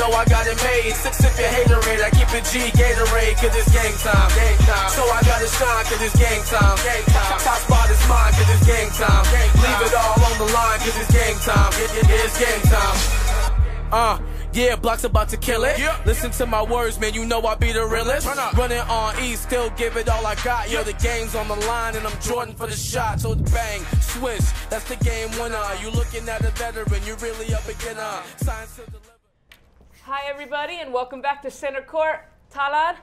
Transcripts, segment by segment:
know I got it made. Six if you haterade, I keep it G Gatorade, cause it's game time. So I gotta shine, cause it's game time. Top spot is mine, cause it's game time. Leave it all on the line, cause it's game time. It's game time. Yeah, Block's about to kill it. Listen to my words, man, you know I be the realest. Running on E, still give it all I got. Yo, the game's on the line, and I'm Jordan for the shot. So it's bang, swish, that's the game winner. You looking at a veteran, you really a beginner. Science to deliver. Hi, everybody, and welcome back to Center Court. Talad,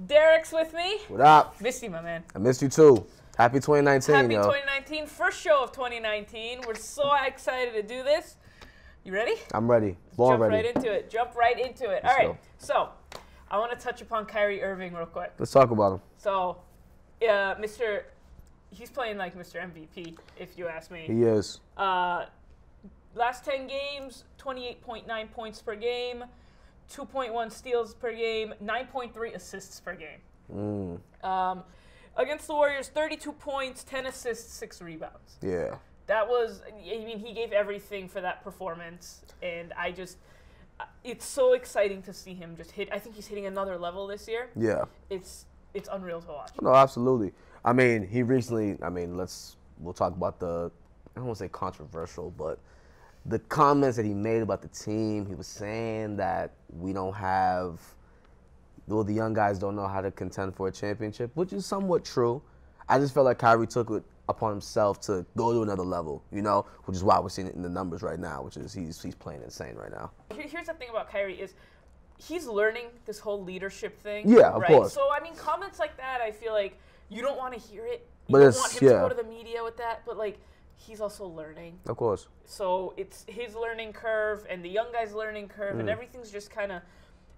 Derek's with me. What up? Missed you, my man. I missed you too. Happy 2019, Happy yo. 2019, first show of 2019. We're so excited to do this. You ready? I'm ready. Born ready. Jump right into it. All right. So, I want to touch upon Kyrie Irving real quick. Let's talk about him. So, he's playing like Mr. MVP, if you ask me. He is. Last 10 games, 28.9 points per game, 2.1 steals per game, 9.3 assists per game. Against the Warriors, 32 points, 10 assists, 6 rebounds. Yeah. That was, I mean, he gave everything for that performance, and it's so exciting to see him just hit. I think he's hitting another level this year. Yeah. It's unreal to watch. No, absolutely. I mean, he recently, we'll talk about I don't want to say controversial, but the comments that he made about the team. He was saying that the young guys don't know how to contend for a championship, which is somewhat true. I just felt like Kyrie took it upon himself to go to another level, which is why we're seeing it in the numbers right now, which is he's playing insane right now. Here's the thing about Kyrie is he's learning this whole leadership thing. Yeah, of course. So, I mean, comments like that, I feel like you don't want to hear it. You don't want him to go to the media with that, but, like, he's also learning. Of course. So it's his learning curve and the young guy's learning curve, and everything's just kind of...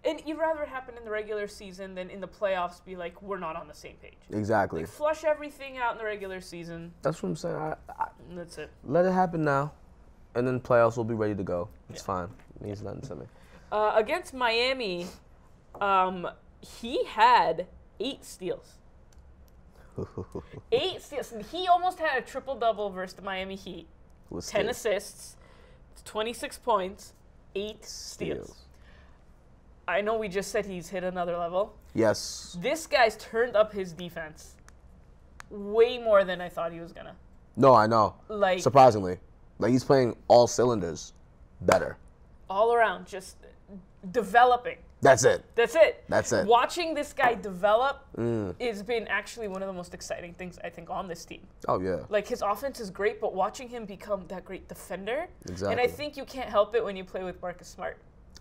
And you'd rather it happen in the regular season than in the playoffs be like, we're not on the same page. Exactly. Like, flush everything out in the regular season. That's what I'm saying. That's it. Let it happen now, and then playoffs will be ready to go. It's fine. It means nothing to me. Against Miami, he had 8 steals. 8 steals. He almost had a triple-double versus the Miami Heat. 10 assists, 26 points, 8 steals. I know we just said he's hit another level. Yes. This guy's turned up his defense way more than I thought he was going to. No, I know. Like, surprisingly. Like, he's playing all cylinders better. All around, just developing. That's it. That's it. That's it. Watching this guy develop has been actually one of the most exciting things, I think, on this team. Oh, yeah. Like, his offense is great, but watching him become that great defender. Exactly. And I think you can't help it when you play with Marcus Smart.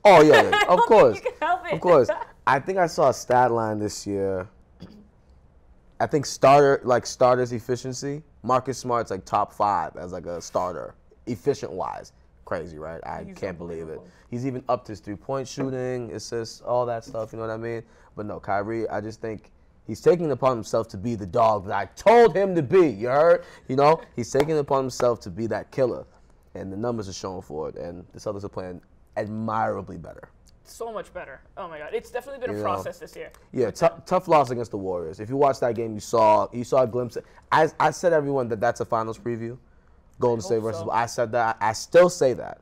Oh, yeah, of course. You can help it. Of course. I think I saw a stat line this year. I think starters efficiency, Marcus Smart's like top 5 as like a starter, efficient-wise. Crazy, right? I can't believe it. He's even upped his 3-point shooting, assists, all that stuff, you know what I mean? But no, Kyrie, I just think he's taking it upon himself to be the dog that I told him to be, you heard? He's taking it upon himself to be that killer, and the numbers are showing for it, and the Celtics are playing admirably better. So much better. Oh, my God. It's definitely been a process this year. Yeah, tough loss against the Warriors. If you watched that game, you saw a glimpse. I said everyone that's a finals preview. Golden State versus. So. I said that. I still say that.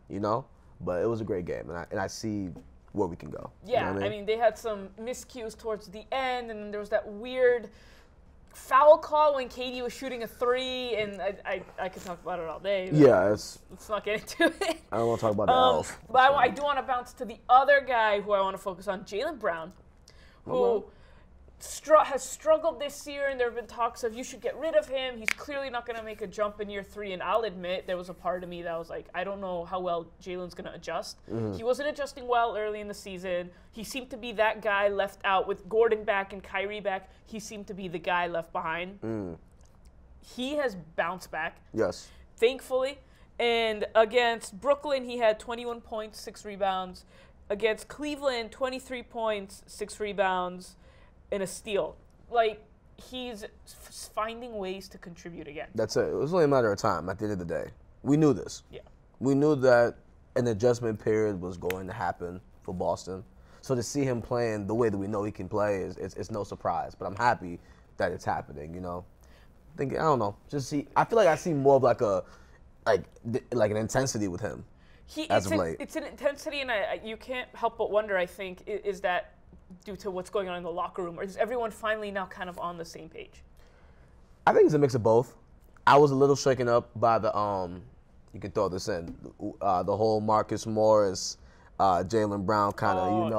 But it was a great game, and I see where we can go. Yeah, I mean, they had some miscues towards the end, and then there was that weird foul call when KD was shooting a 3, and I could talk about it all day. Yeah, let's not get into it. I don't want to talk about that. But I do want to bounce to the other guy who I want to focus on, Jaylen Brown, who has struggled this year, and there have been talks of you should get rid of him. He's clearly not going to make a jump in year 3, and I'll admit there was a part of me that was like, I don't know how well Jaylen's going to adjust. He wasn't adjusting well early in the season. He seemed to be that guy left out with Gordon back and Kyrie back. He seemed to be the guy left behind. He has bounced back. Yes. Thankfully. And against Brooklyn, he had 21 points, 6 rebounds. Against Cleveland, 23 points, 6 rebounds. And a steal. Like, he's finding ways to contribute again. That's it. It was only a matter of time at the end of the day. We knew this. Yeah. We knew that an adjustment period was going to happen for Boston. So to see him playing the way that we know he can play is no surprise. But I'm happy that it's happening, I don't know. I feel like I see more of like an intensity with him. as of late. It's an intensity, and you can't help but wonder, I think, is that due to what's going on in the locker room, or is everyone finally now kind of on the same page? I think it's a mix of both. I was a little shaken up by the you can throw this in, the whole Marcus Morris, Jaylen Brown kind of, you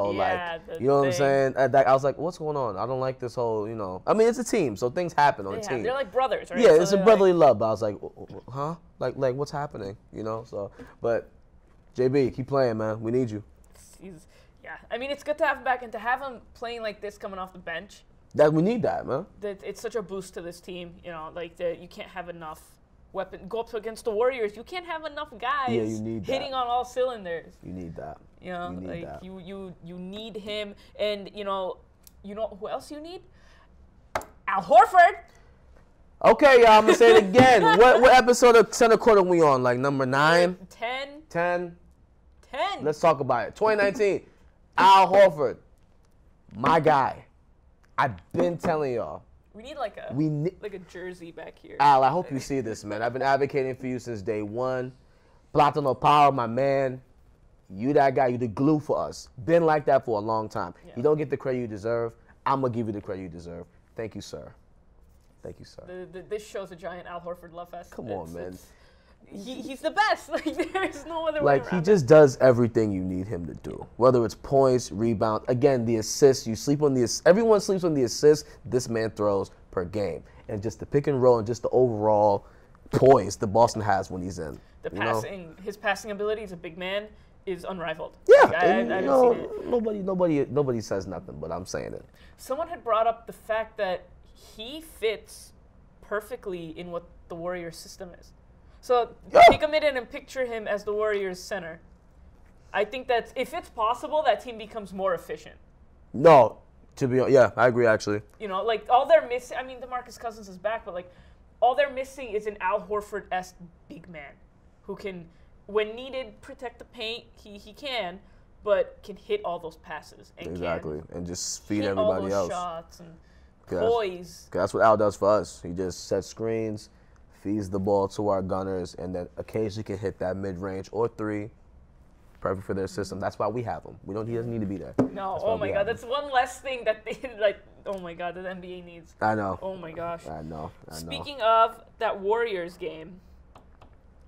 know what I'm saying? I was like, what's going on? I don't like this whole, I mean, it's a team, so things happen on a team. They're like brothers, right? Yeah, so it's a brotherly love. But I was like, huh? Like what's happening? So, but JB, keep playing, man. We need you. Yeah, I mean, it's good to have him back, and to have him playing like this coming off the bench. We need that, man. It's such a boost to this team. You can't have enough weapon go up against the Warriors. You can't have enough guys hitting on all cylinders. You need that. You need him, and you know who else you need? Al Horford. Okay, y'all, I'm gonna say it again. What episode of Center Court are we on? Like number 9? 10. 10. 10. Let's talk about it. 2019. Al Horford, my guy. I've been telling y'all. We need like a jersey back here. Al, I hope you see this, man. I've been advocating for you since day one. Platano Power, my man. You that guy. You the glue for us. Been like that for a long time. Yeah. You don't get the credit you deserve. I'm going to give you the credit you deserve. Thank you, sir. Thank you, sir. This shows a giant Al Horford love fest. Come on, man. He's the best. Like, there's no other way Like, around he just does everything you need him to do. Whether it's points, rebound, again, the assists. You sleep on the assists. Everyone sleeps on the assists this man throws per game. And just the pick and roll and just the overall poise that Boston has when he's in. His passing ability as a big man is unrivaled. Yeah. Like, I haven't seen it. Nobody says nothing, but I'm saying it. Someone had brought up the fact that he fits perfectly in what the Warriors system is. So take a minute and picture him as the Warriors center. I think that if it's possible, that team becomes more efficient. No, I agree actually. Like all they're missing. I mean, DeMarcus Cousins is back, but like all they're missing is an Al Horford-esque big man who can, when needed, protect the paint. He can, but can hit all those passes and and just feed everybody else. Shots and poise. That's what Al does for us. He just sets screens, feeds the ball to our gunners, and then occasionally can hit that mid-range or 3. Perfect for their system. That's why we have him. He doesn't need to be there. No, oh my God. That's one less thing that they, oh my God, that the NBA needs. I know. Oh my gosh. I know. Speaking of that Warriors game,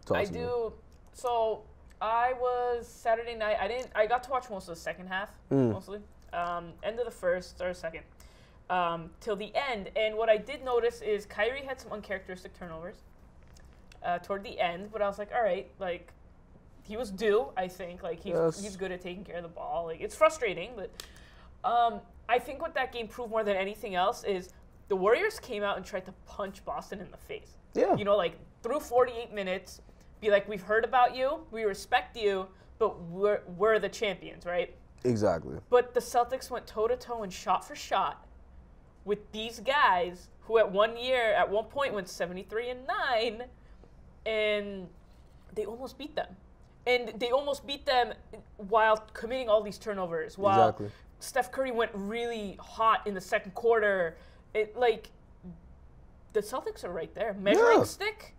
so I was Saturday night, I got to watch most of the second half, mostly. End of the first or second. Till the end, and what I did notice is Kyrie had some uncharacteristic turnovers toward the end, but I was like, all right, like he was due, I think, like he's good at taking care of the ball. Like it's frustrating, but I think what that game proved more than anything else is the Warriors came out and tried to punch Boston in the face. Yeah, like through 48 minutes, be like, we've heard about you, we respect you, but we're the champions, right? Exactly. But the Celtics went toe to toe and shot for shot with these guys who at one point went 73-9, and they almost beat them. And they almost beat them while committing all these turnovers. While Steph Curry went really hot in the second quarter. The Celtics are right there. Measuring stick,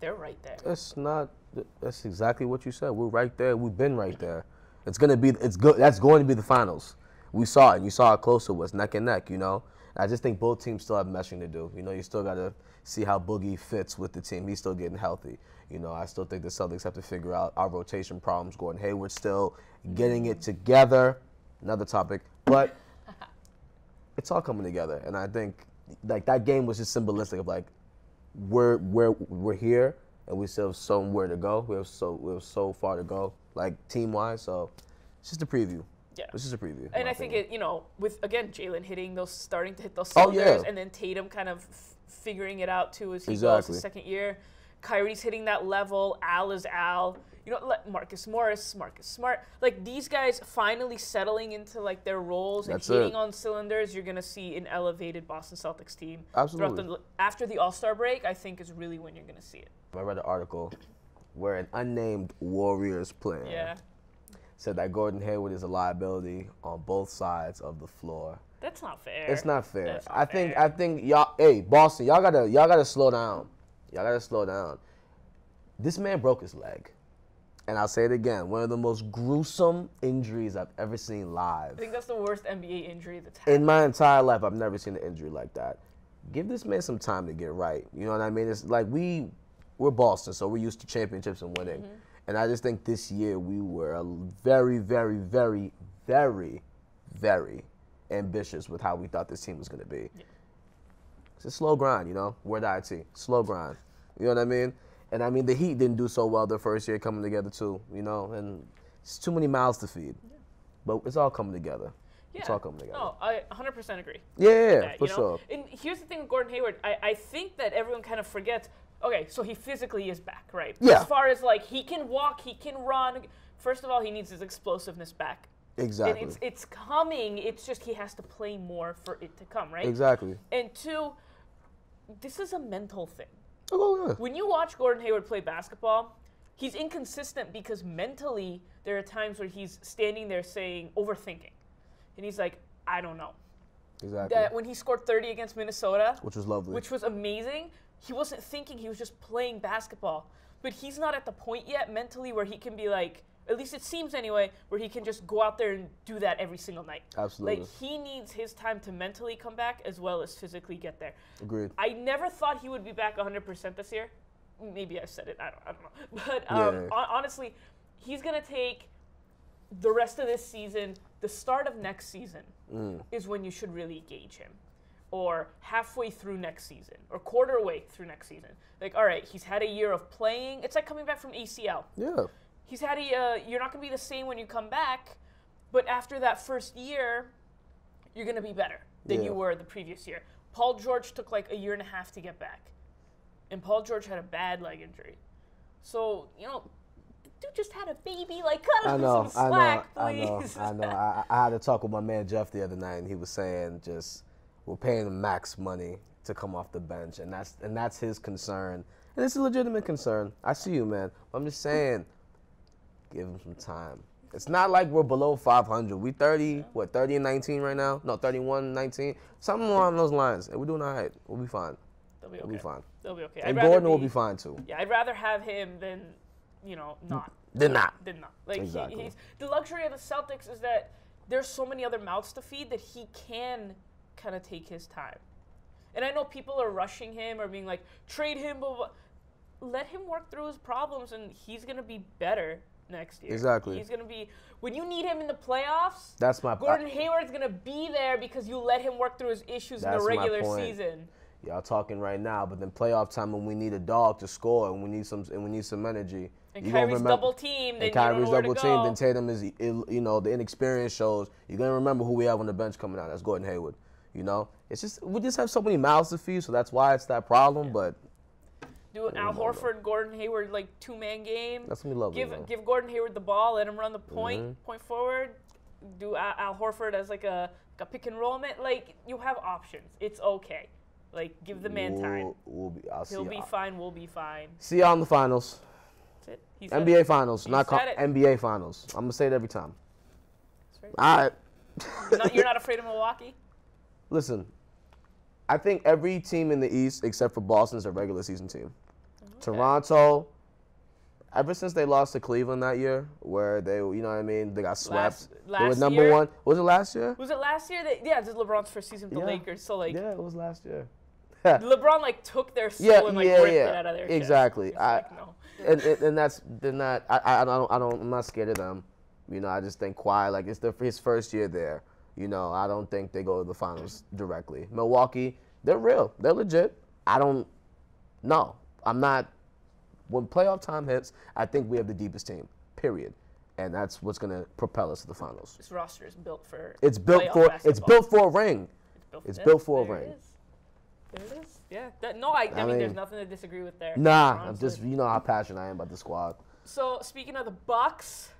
they're right there. That's exactly what you said. We're right there. We've been right there. That's going to be the finals. We saw it. You saw how close it was, neck and neck, I just think both teams still have meshing to do. You still got to see how Boogie fits with the team. He's still getting healthy. I still think the Celtics have to figure out our rotation problems. Gordon Hayward still getting it together. Another topic. But it's all coming together. And I think that game was just symbolistic of we're here and we still have somewhere to go. We have so far to go, team-wise. So it's just a preview. Yeah. This is a preview. And I think with again Jalen starting to hit those cylinders, and then Tatum kind of figuring it out too as he goes his second year. Kyrie's hitting that level. Al is Al. Marcus Morris, Marcus Smart. These guys finally settling into their roles and hitting on cylinders. You're gonna see an elevated Boston Celtics team. Absolutely. After the All-Star break, I think is really when you're gonna see it. I read an article where an unnamed Warriors player said that Gordon Hayward is a liability on both sides of the floor. That's not fair. It's not fair. I think y'all, Boston, y'all gotta slow down. Y'all gotta slow down. This man broke his leg. And I'll say it again, one of the most gruesome injuries I've ever seen live. I think that's the worst NBA injury that's happened. In my entire life, I've never seen an injury like that. Give this man some time to get right. You know what I mean? It's like we're Boston, so we're used to championships and winning. And I just think this year we were very, very, very, very, very ambitious with how we thought this team was going to be. Yeah. It's a slow grind, you know? Word IT. Slow grind. You know what I mean? And I mean, the Heat didn't do so well their first year coming together too, you know? And it's too many mouths to feed. Yeah. But it's all coming together. Yeah. It's all coming together. No, I 100% agree. Yeah, that, for sure. And here's the thing with Gordon Hayward. I think that everyone kind of forgets, okay, so he physically is back, right? Yeah. As far as, like, he can walk, he can run. First of all, he needs his explosiveness back. Exactly. And it's coming. It's just he has to play more for it to come, right? Exactly. And two, this is a mental thing. Oh, yeah. When you watch Gordon Hayward play basketball, he's inconsistent because mentally there are times where he's standing there saying, overthinking. And he's like, I don't know. Exactly. That when he scored 30 against Minnesota, which was lovely, which was amazing, he wasn't thinking, he was just playing basketball. But he's not at the point yet mentally where he can be like, at least it seems anyway, where he can just go out there and do that every single night. Absolutely. Like, he needs his time to mentally come back as well as physically get there. Agreed. I never thought he would be back 100% this year. Maybe I said it, I don't know. But honestly, he's going to take the rest of this season, the start of next season is when you should really gauge him. Or halfway through next season, or quarter way through next season. Like, all right, he's had a year of playing. It's like coming back from ACL. Yeah. He's had you're not going to be the same when you come back, but after that first year, you're going to be better than you were the previous year. Paul George took like a year and a half to get back, and Paul George had a bad leg injury. So, you know, dude just had a baby. Like, cut him some slack, please. I know. I had to talk with my man Jeff the other night, and he was saying just we're paying him max money to come off the bench, and that's his concern, and it's a legitimate concern. I see you, man. I'm just saying. Give him some time. It's not like we're below 500. We 30 and 19 right now? No, 31, 19. Something along those lines. And we're doing all right. We'll be fine. They'll be okay. We'll be fine. They'll be okay. And Gordon will be fine, too. Yeah, I'd rather have him than, not. Than not. Like, exactly. The luxury of the Celtics is that there's so many other mouths to feed that he can kind of take his time. And I know people are rushing him or being like, trade him, but let him work through his problems, and he's going to be better next year. Exactly. He's going to be, when you need him in the playoffs, that's my Gordon Hayward's going to be there because you let him work through his issues in the regular season. Y'all talking right now, but then playoff time when we need a dog to score and we need some energy. And Kyrie's double teamed, then Kyrie's double teamed, then Tatum is, the inexperience shows. You're gonna remember who we have on the bench coming out. That's Gordon Hayward. You know, it's just we just have so many mouths to feed, so that's why it's that problem. But do an Al Horford, Gordon Hayward like two-man game. That's gonna be lovely. Give Gordon Hayward the ball, let him run the point forward. Do Al Horford as like a pick and roll man. Like, you have options. It's okay. Like, give the man time. He'll be fine. We'll be fine. See y'all in the finals. That's it. NBA finals, not NBA finals. I'm gonna say it every time. Right. All right. You're not afraid of Milwaukee? Listen, I think every team in the East except for Boston is a regular season team. Okay. Toronto, ever since they lost to Cleveland that year, where they, you know what I mean, they got swept. They were number one. Was it last year? Was it last year? This is LeBron's first season with the Lakers. So like, yeah, it was last year. LeBron like took their soul and like ripped it out of their chest. Exactly. No. and they're not. I'm not scared of them. You know, I just think Kawhi, like, it's his first year there. You know, I don't think they go to the finals directly. Milwaukee, they're real. They're legit. I'm not. When playoff time hits, I think we have the deepest team, period. And that's what's going to propel us to the finals. This roster is built for It's built for a ring. It's built for a ring. There it is. Yeah. I mean, there's nothing to disagree with there. Nah, I'm just, you know how passionate I am about the squad. So, speaking of the Bucks,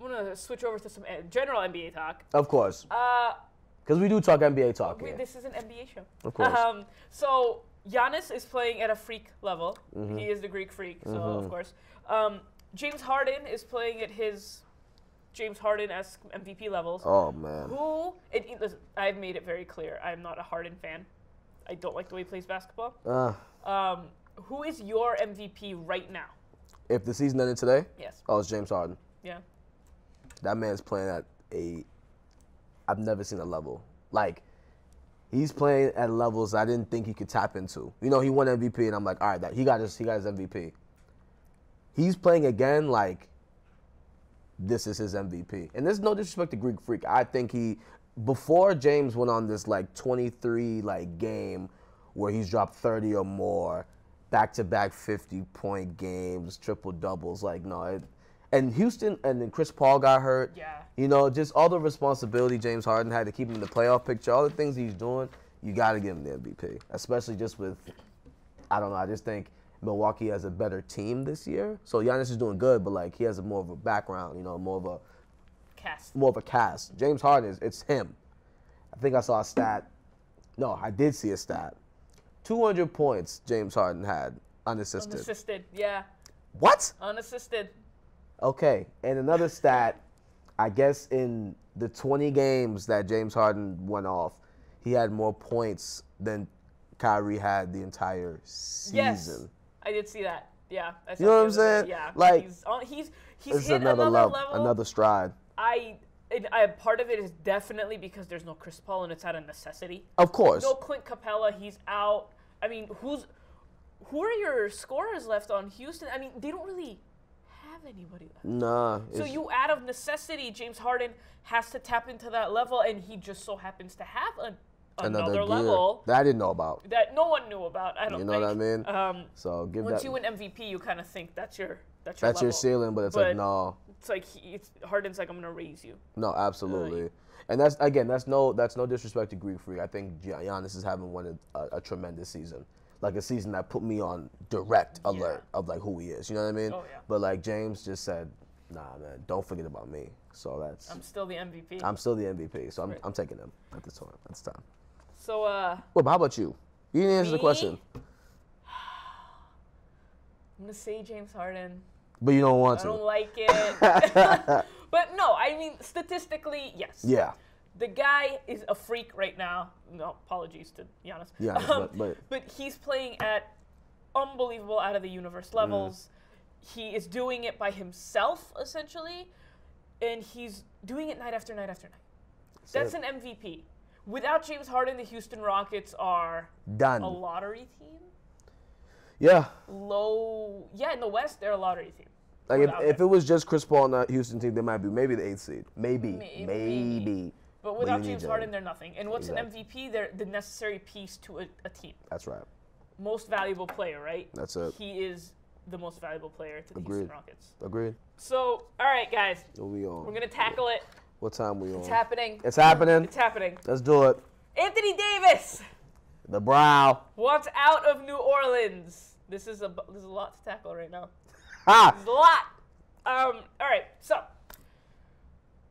I'm going to switch over to some general NBA talk. Of course. Because we do talk NBA talk here. This is an NBA show. Of course. So, Giannis is playing at a freak level. Mm-hmm. He is the Greek freak, so of course. James Harden is playing at his James Harden-esque MVP levels. Oh, man. Listen, I've made it very clear. I'm not a Harden fan. I don't like the way he plays basketball. Who is your MVP right now? If the season ended today? Yes. Oh, it's James Harden. Yeah. That man's playing at I've never seen a level. Like, he's playing at levels I didn't think he could tap into. You know, he won MVP, and I'm like, all right, he got his MVP. He's playing again like this is his MVP. And there's no disrespect to Greek Freak. I think before James went on this like 23 like game where he's dropped 30 or more, back-to-back 50-point games, triple doubles, like no. And Houston, and then Chris Paul got hurt. Yeah. You know, just all the responsibility James Harden had to keep him in the playoff picture, all the things he's doing, you got to give him the MVP. Especially just with, I don't know, I just think Milwaukee has a better team this year. So Giannis is doing good, but like he has more of a background, you know, more of a cast. James Harden, it's him. I think I saw a stat. No, I did see a stat. 200 points James Harden had unassisted. Unassisted, yeah. What? Unassisted. Okay, and another stat, I guess in the 20 games that James Harden went off, he had more points than Kyrie had the entire season. Yes, I did see that. Yeah. You know what I'm saying? Yeah. Like, he's it's hit another level, another stride. Part of it is definitely because there's no Chris Paul and it's out of necessity. Of course. No Clint Capella, he's out. I mean, who are your scorers left on Houston? I mean, they don't really have anybody left. Nah. So you, out of necessity, James Harden has to tap into that level, and he just so happens to have another level that I didn't know about. That no one knew about. I don't think. You know what I mean? So once you win MVP, you kind of think that's your level. Your ceiling, but it's like no. It's like Harden's like, I'm gonna raise you. No, absolutely. And that's no disrespect to Greek Freak. I think Giannis is having a tremendous season. Like a season that put me on direct alert of like who he is. You know what I mean? Oh, yeah. But like James just said, nah, man, don't forget about me. So I'm still the MVP. I'm still the MVP. So I'm taking him at this time. So well, but how about you? You didn't answer the question. I'm gonna say James Harden. But you don't want to. I don't like it. But no, I mean statistically, yes. Yeah. The guy is a freak right now. No, apologies to Giannis. Yeah, but he's playing at unbelievable, out of the universe levels. He is doing it by himself, essentially, and he's doing it night after night after night. That's an MVP. Without James Harden, the Houston Rockets are done. A lottery team. Yeah. In the West, they're a lottery team. Like if it was just Chris Paul on the Houston team, they might be maybe the 8th seed. Maybe. But without James Harden, they're nothing. And what's an MVP? They're the necessary piece to a team. That's right. Most valuable player, right? That's it. He is the most valuable player to the Houston Rockets. Agreed. So, all right, guys. What we on? We're going to tackle it. What time we on? It's happening. It's happening? It's happening. Let's do it. Anthony Davis. The brow. Wants out of New Orleans. This is a lot to tackle right now. Ha! There's a lot. All right, so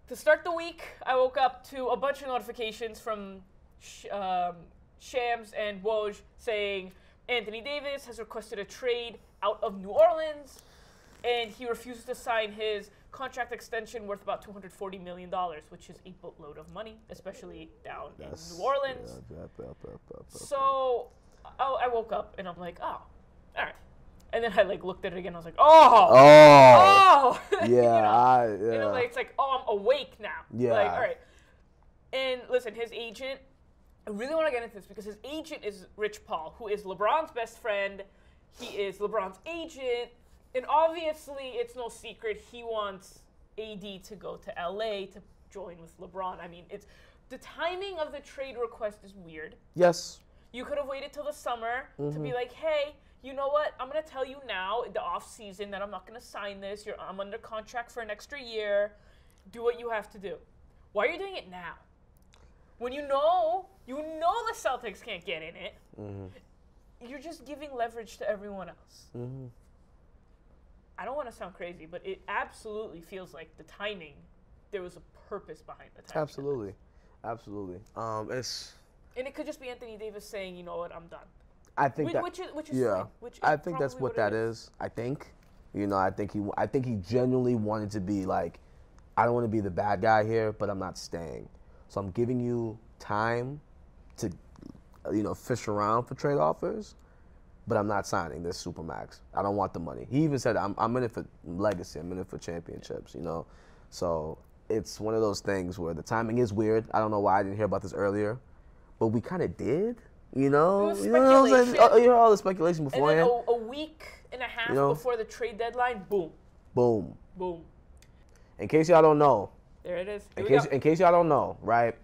to start the week, I woke up to a bunch of notifications from Shams and Woj saying Anthony Davis has requested a trade out of New Orleans, and he refuses to sign his contract extension worth about $240 million, which is a boatload of money, especially down in New Orleans. So I woke up and I'm like, oh, all right. And then I looked at it again. I was like, oh. Yeah. You know? Yeah. And I'm like, it's like, oh, I'm awake now. Yeah. Like, all right. And listen, his agent, I really want to get into this because his agent is Rich Paul, who is LeBron's best friend. He is LeBron's agent. And obviously, it's no secret he wants AD to go to LA to join with LeBron. I mean, the timing of the trade request is weird. Yes. You could have waited till the summer to be like, hey, you know what? I'm going to tell you now, the off season, that I'm not going to sign this. I'm under contract for an extra year. Do what you have to do. Why are you doing it now? When you know the Celtics can't get in it, you're just giving leverage to everyone else. I don't want to sound crazy, but it absolutely feels like the timing, there was a purpose behind the timing. Absolutely. And it could just be Anthony Davis saying, you know what, I'm done. I think which is yeah. fine, I think that's what that is. I think, I think he genuinely wanted to be like, I don't want to be the bad guy here, but I'm not staying. So I'm giving you time to, fish around for trade offers, but I'm not signing this Supermax. I don't want the money. He even said, I'm in it for legacy. I'm in it for championships, you know? So it's one of those things where the timing is weird. I don't know why I didn't hear about this earlier, but we kind of did, you know? It was you know what I'm saying? speculation. You hear all the speculation beforehand. And then a week and a half before the trade deadline, boom. Boom. Boom. In case y'all don't know, There it is. in case y'all don't know, right?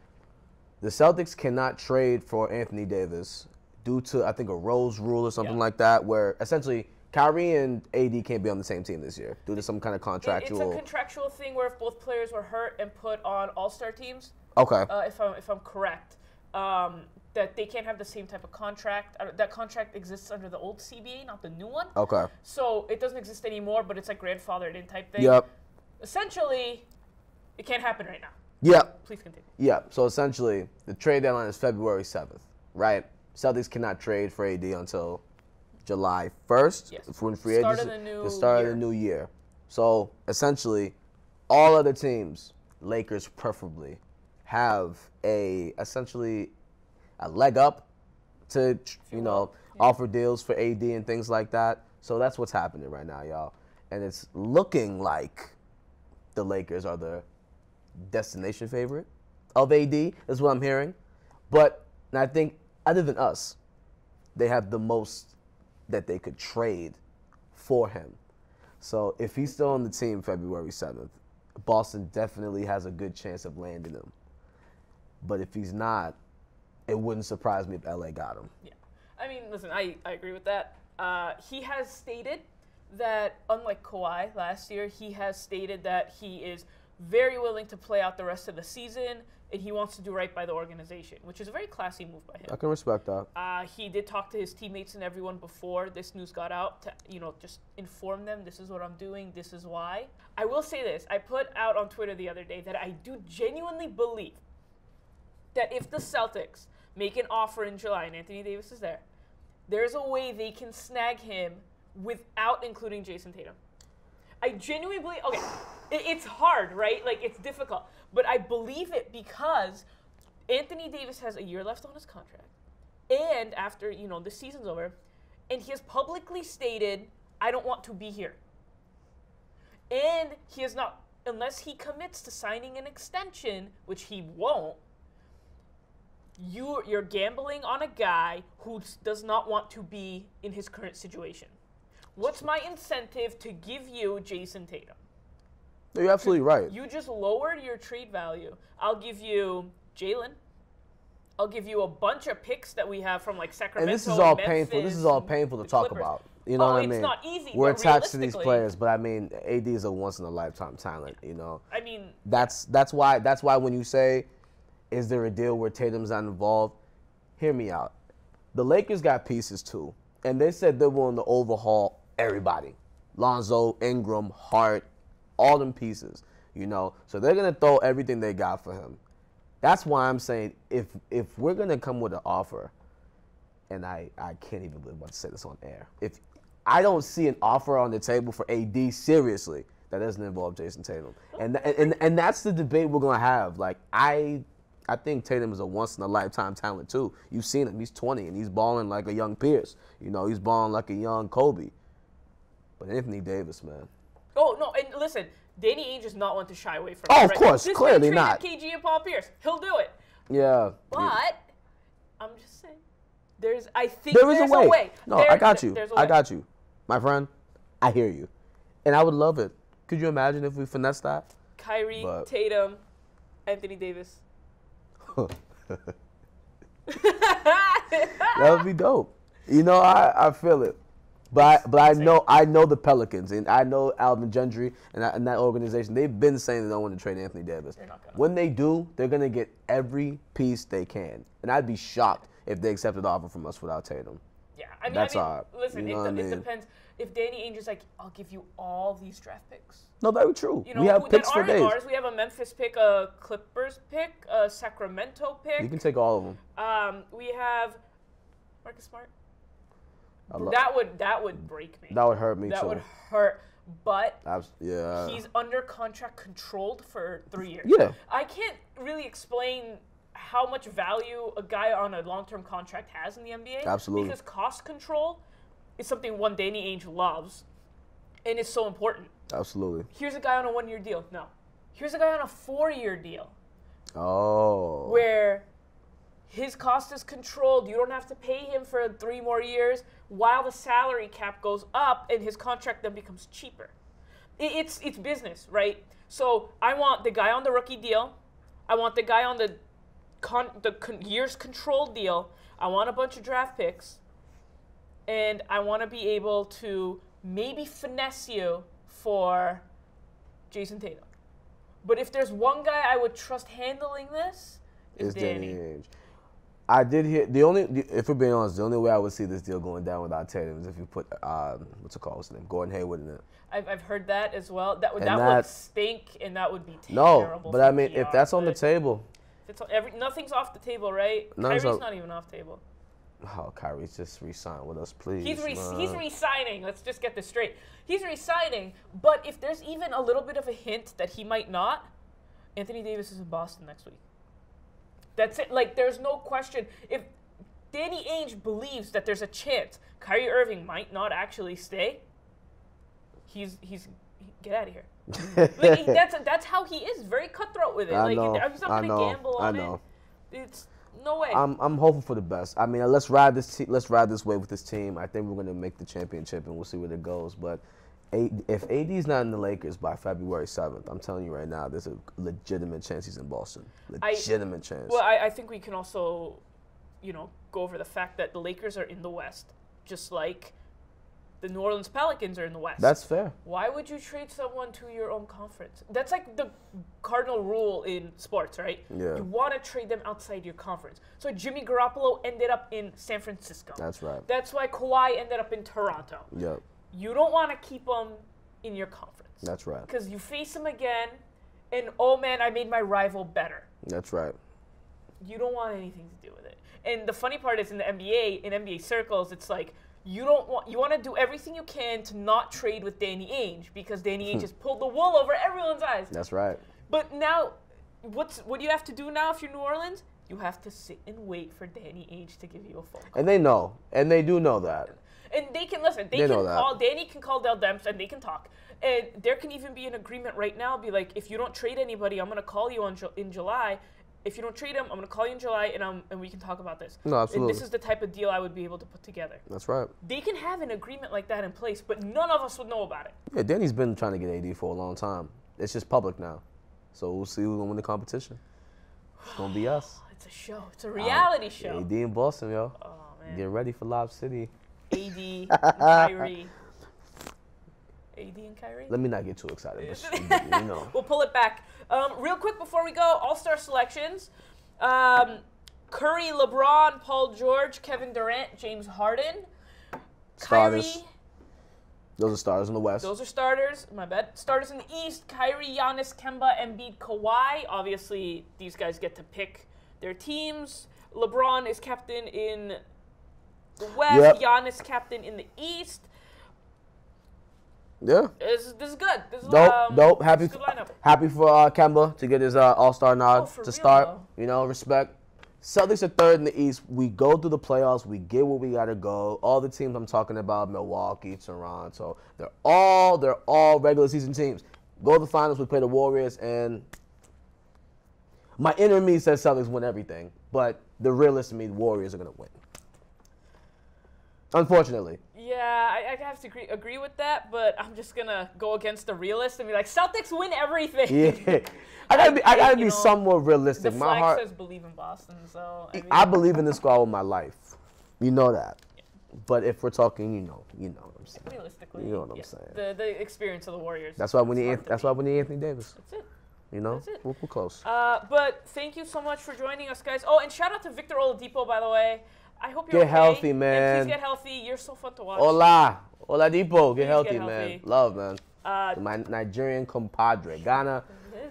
The Celtics cannot trade for Anthony Davis due to, I think, a Rose rule or something like that, where essentially Kyrie and AD can't be on the same team this year due to some kind of contractual. It's a contractual thing where if both players were hurt and put on all-star teams, Okay. if I'm correct, that they can't have the same type of contract. That contract exists under the old CBA, not the new one. Okay. So it doesn't exist anymore, but it's like grandfathered in type thing. Yep. Essentially, it can't happen right now. Yep. Please continue. Yep. So essentially, the trade deadline is February 7th, right? Celtics cannot trade for AD until July 1st. Yes. When free Start agency, of the new the start year. of the new year. So essentially, all other teams, Lakers preferably, have essentially a leg up to, offer deals for AD and things like that. So that's what's happening right now, y'all. And it's looking like the Lakers are the destination favorite of AD, is what I'm hearing. But I think other than us, they have the most that they could trade for him. So if he's still on the team February 7th, Boston definitely has a good chance of landing him. But if he's not, it wouldn't surprise me if LA got him. Yeah. I mean, listen, I agree with that. He has stated that, unlike Kawhi last year, he has stated that he is very willing to play out the rest of the season, and he wants to do right by the organization, which is a very classy move by him. I can respect that. He did talk to his teammates and everyone before this news got out to, just inform them, this is what I'm doing, this is why. I will say this. I put out on Twitter the other day that I do genuinely believe that if the Celtics make an offer in July and Anthony Davis is there, there's a way they can snag him without including Jason Tatum. I genuinely believe, okay, it's hard, right? Like, it's difficult. But I believe it because Anthony Davis has a year left on his contract. And after, the season's over, and he has publicly stated, I don't want to be here. And he is not, unless he commits to signing an extension, which he won't, you're gambling on a guy who does not want to be in his current situation. What's my incentive to give you Jason Tatum? You're absolutely right. You just lowered your trade value. I'll give you Jalen. I'll give you a bunch of picks that we have from like Sacramento, And this is all Memphis, painful. This is all painful to talk Clippers. about. You know what I mean? It's not easy. We're but attached to these realistically, players, but I mean, AD is a once in a lifetime talent. I mean, That's why when you say, is there a deal where Tatum's not involved? Hear me out. The Lakers got pieces too, and they said they're willing to overhaul everybody. Lonzo, Ingram, Hart, all them pieces. So they're gonna throw everything they got for him. That's why I'm saying if we're gonna come with an offer, and I can't even believe I'm about to say this on air. If I don't see an offer on the table for AD seriously that doesn't involve Jason Tatum, and that's the debate we're gonna have. Like I think Tatum is a once in a lifetime talent too. You've seen him; he's 20 and he's balling like a young Pierce. He's balling like a young Kobe. But Anthony Davis, man. oh no, and listen, Danny Ainge is not one to shy away from. Oh, it, of right? course, This clearly man not. traded KG and Paul Pierce. He'll do it. Yeah. But I'm just saying, I think There is there's a way. No, I got you. There's a I way. got you. My friend, I hear you. And I would love it. Could you imagine if we finesse that? Kyrie, But- Tatum, Anthony Davis. That would be dope. I feel it. But I know the Pelicans, and I know Alvin Gentry and that organization. They've been saying they don't want to trade Anthony Davis. They're not gonna. When they do, they're going to get every piece they can. And I'd be shocked if they accepted the offer from us without Tatum. Yeah, That's hard. Listen, You know what I mean? it depends. If Danny Ainge is like, I'll give you all these draft picks. No, very true. You know, We have that picks for aren't days. ours. We have a Memphis pick, a Clippers pick, a Sacramento pick. You can take all of them. We have Marcus Smart. I lo- That would break me. That would hurt me That too. would hurt. But Yeah. he's under contract controlled for 3 years. Yeah. I can't really explain how much value a guy on a long-term contract has in the NBA. Absolutely. Because cost control is something one Danny Ainge loves, and it's so important. Absolutely. Here's a guy on a 1-year deal. No. Here's a guy on a 4-year deal. Oh. Where his cost is controlled. You don't have to pay him for 3 more years while the salary cap goes up and his contract then becomes cheaper. It's business, right? So I want the guy on the rookie deal. I want the guy on the years controlled deal. I want a bunch of draft picks. And I want to be able to maybe finesse you for Jason Tatum. But if there's one guy I would trust handling this, it's Danny Ainge. I did hear if we're being honest, the only way I would see this deal going down without Tatum is if you put what's his name, Gordon Hayward in it. I've heard that as well. That would stink, and that would be terrible. No, but I mean, if that's on the table, nothing's off the table, right? Kyrie's not even off the table. Oh, Kyrie's just re-sign with us, please. He's re-signing. Let's just get this straight. He's re-signing, but if there's even a little bit of a hint that he might not, Anthony Davis is in Boston next week. That's it. Like, there's no question. If Danny Ainge believes that there's a chance Kyrie Irving might not actually stay, he's get out of here. Like, that's how he is. Very cutthroat with it. He's not going to gamble on it. It's no way. I'm hopeful for the best. I mean, let's ride this wave with this team. I think we're going to make the championship, and we'll see where it goes. But if AD's not in the Lakers by February 7th, I'm telling you right now, there's a legitimate chance he's in Boston. Legitimate chance. Well, I think we can also, go over the fact that the Lakers are in the West, just like the New Orleans Pelicans are in the West. That's fair. Why would you trade someone to your own conference? That's like the cardinal rule in sports, right? Yeah. You want to trade them outside your conference. So Jimmy Garoppolo ended up in San Francisco. That's right. That's why Kawhi ended up in Toronto. Yep. You don't want to keep them in your conference. That's right. Because you face them again, and oh man, I made my rival better. That's right. You don't want anything to do with it. And the funny part is in the NBA, in NBA circles, it's like you want to do everything you can to not trade with Danny Ainge because Danny Ainge has pulled the wool over everyone's eyes. That's right. But now, what do you have to do now if you're New Orleans? You have to sit and wait for Danny Ainge to give you a phone call. And they know, and they do know that. And they can listen. They can call. Danny can call Dell Demps, and they can talk. And there can even be an agreement right now. Be like, if you don't trade anybody, I'm going to call you in July. If you don't trade him, I'm going to call you in July, and we can talk about this. No, absolutely. And this is the type of deal I would be able to put together. That's right. They can have an agreement like that in place, but none of us would know about it. Yeah, Danny's been trying to get AD for a long time. It's just public now. So we'll see who's going to win the competition. It's going to be us. It's a show. It's a reality show. AD in Boston, yo. Oh, man. Get ready for Lob City. AD and Kyrie. AD and Kyrie? Let me not get too excited. We'll pull it back. Real quick before we go, All-Star selections. Curry, LeBron, Paul George, Kevin Durant, James Harden. Starters. Kyrie. Those are starters in the West. Those are starters. My bad. Starters in the East. Kyrie, Giannis, Kemba, Embiid, Kawhi. Obviously, these guys get to pick their teams. LeBron is captain in the West. Yep. Giannis captain in the East. Yeah. This is good. This is dope. Happy lineup. For Kemba to get his All-Star nod to start. Though. Respect. Celtics are third in the East. We go through the playoffs. We get where we got to go. All the teams I'm talking about, Milwaukee, Toronto, they're all regular season teams. Go to the finals. We play the Warriors, and my inner me says Celtics win everything, but the realist in me, the Warriors are going to win. Unfortunately. Yeah, I have to agree with that, but I'm just going to go against the realist and be like, Celtics win everything. Yeah. I gotta be somewhat realistic. The my flag heart says believe in Boston, so. I believe in this squad with my life. You know that. Yeah. But if we're talking, you know what I'm saying. Realistically. You know what I'm saying. The experience of the Warriors. That's why we need Anthony Davis. That's it. You know? That's it. We're close. But thank you so much for joining us, guys. Oh, and shout out to Victor Oladipo, by the way. I hope you're Get healthy, man. And please get healthy. You're so fun to watch. Oladipo, get healthy, healthy, man. Love, man. My Nigerian compadre, Ghana.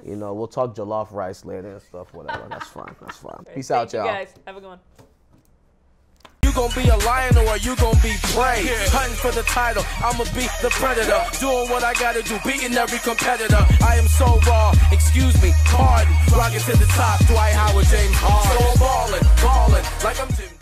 We'll talk jollof rice later and stuff, whatever. That's fine. Peace out, y'all. Thank you, guys. Have a good one. You gon' be a lion or you gon' be prey? Hunting for the title, I'ma be the predator. Doing what I gotta do, beating every competitor. I am so raw, excuse me, pardon. Rockin' to the top, Dwight Howard, James Harden. So I'm ballin', like I'm Jimmy.